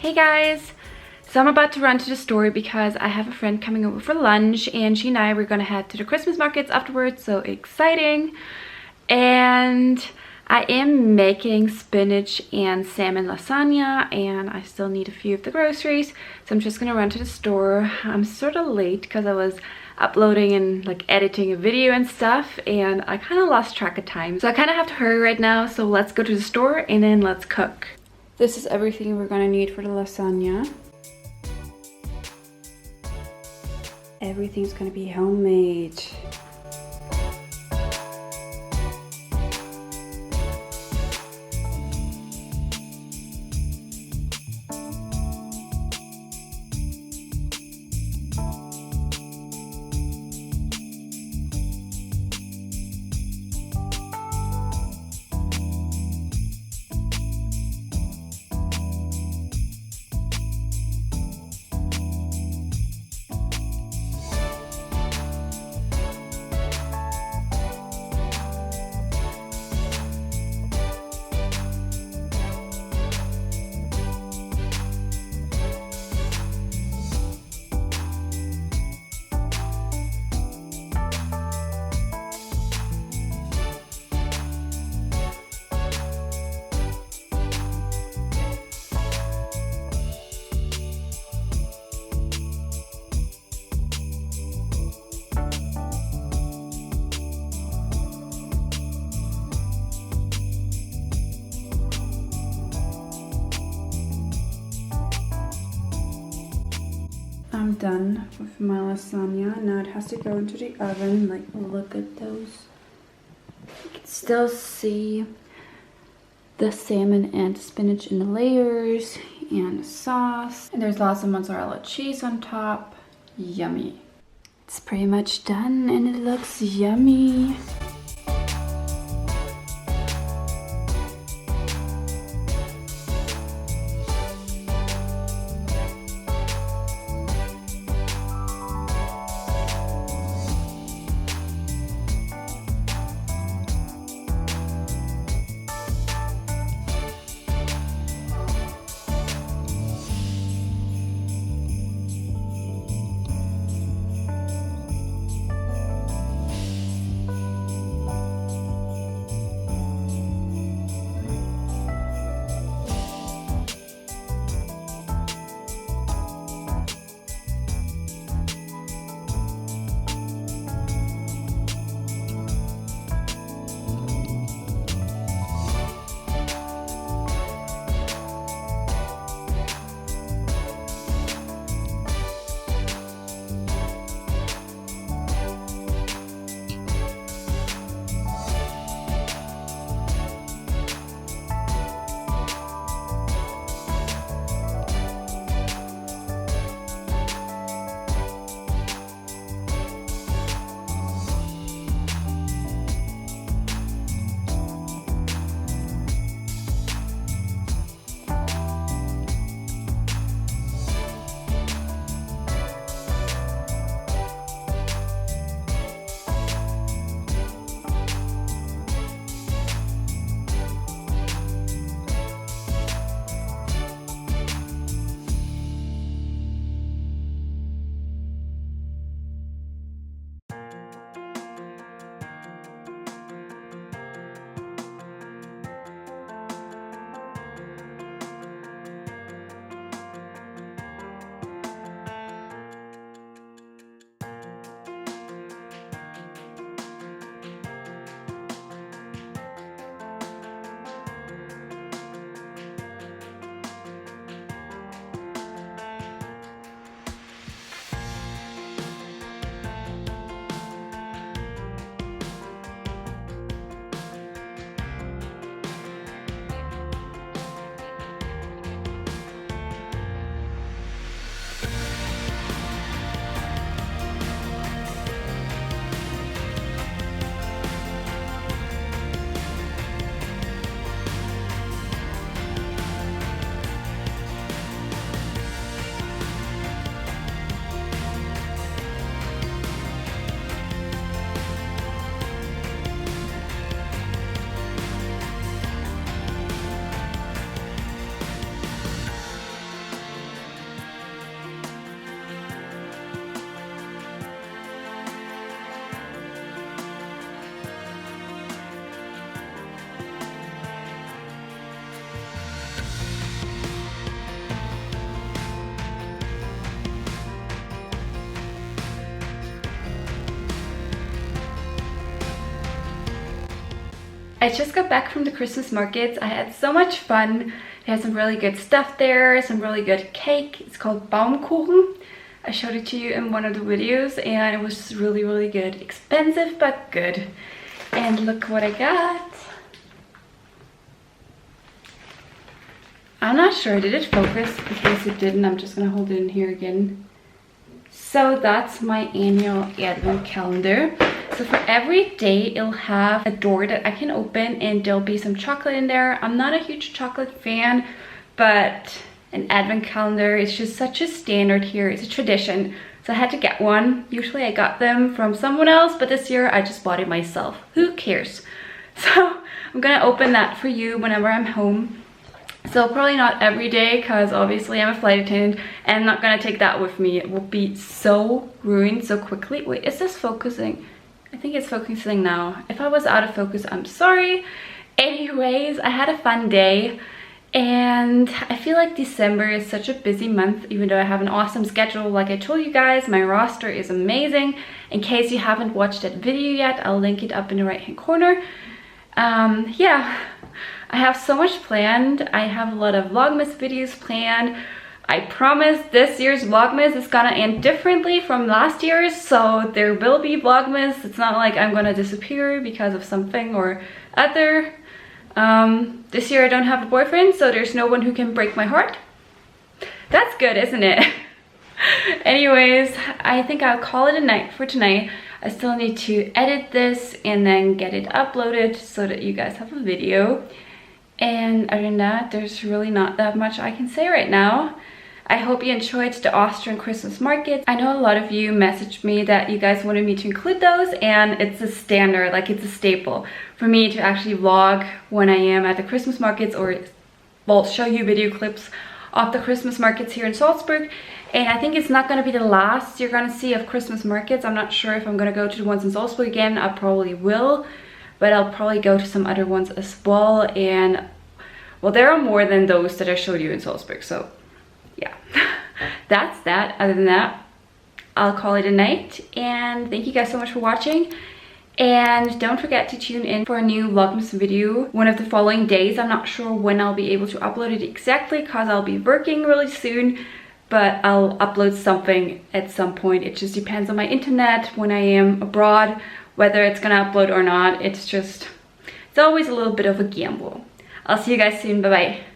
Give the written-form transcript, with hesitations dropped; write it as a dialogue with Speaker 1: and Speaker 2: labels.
Speaker 1: Hey guys! So I'm about to run to the store because I have a friend coming over for lunch and she and I were gonna head to the Christmas markets afterwards, so exciting. And I am making spinach and salmon lasagna and I still need a few of the groceries, so I'm just gonna run to the store. I'm sort of late because I was uploading and like editing a video and stuff and I kind of lost track of time, so I kind of have to hurry right now. So let's go to the store and then let's cook. This is everything we're gonna need for the lasagna. Everything's gonna be homemade. I'm done with my lasagna. Now it has to go into the oven. Like, look at those. You can still see the salmon and spinach in the layers and the sauce. And there's lots of mozzarella cheese on top. Yummy. It's pretty much done and it looks yummy. I just got back from the Christmas markets. I had so much fun. They had some really good stuff there, some really good cake. It's called Baumkuchen. I showed it to you in one of the videos and it was really, really good. Expensive, but good. And look what I got. I'm not sure, did it focus? In case it didn't, I'm just gonna hold it in here again. So that's my annual advent calendar. So for every day, it'll have a door that I can open and there'll be some chocolate in there. I'm not a huge chocolate fan, but an advent calendar is just such a standard here. It's a tradition. So I had to get one. Usually I got them from someone else, but this year I just bought it myself. Who cares? So I'm gonna open that for you whenever I'm home. So probably not every day because obviously I'm a flight attendant and I'm not gonna take that with me. It will be so ruined so quickly. Wait, is this focusing? I think it's focusing now. If I was out of focus, I'm sorry. Anyways, I had a fun day and I feel like December is such a busy month, even though I have an awesome schedule. Like I told you guys, my roster is amazing. In case you haven't watched that video yet, I'll link it up in the right hand corner. Yeah, I have so much planned. I have a lot of Vlogmas videos planned. I promise this year's Vlogmas is gonna end differently from last year's, so there will be Vlogmas. It's not like I'm gonna disappear because of something or other. This year I don't have a boyfriend, so there's no one who can break my heart. That's good, isn't it? Anyways, I think I'll call it a night for tonight. I still need to edit this and then get it uploaded so that you guys have a video. And other than that, there's really not that much I can say right now. I hope you enjoyed the Austrian Christmas market. I know a lot of you messaged me that you guys wanted me to include those, and it's a standard, like it's a staple for me to actually vlog when I am at the Christmas markets, or well, show you video clips of the Christmas markets here in Salzburg. And I think it's not going to be the last you're going to see of Christmas markets. I'm not sure if I'm going to go to the ones in Salzburg again. I probably will, but I'll probably go to some other ones as well. And well, there are more than those that I showed you in Salzburg, so yeah. That's that. Other than that, I'll call it a night, and thank you guys so much for watching. And don't forget to tune in for a new Vlogmas video one of the following days. I'm not sure when I'll be able to upload it exactly because I'll be working really soon, but I'll upload something at some point. It just depends on my internet when I am abroad, whether it's gonna upload or not. It's always a little bit of a gamble. I'll see you guys soon. Bye bye.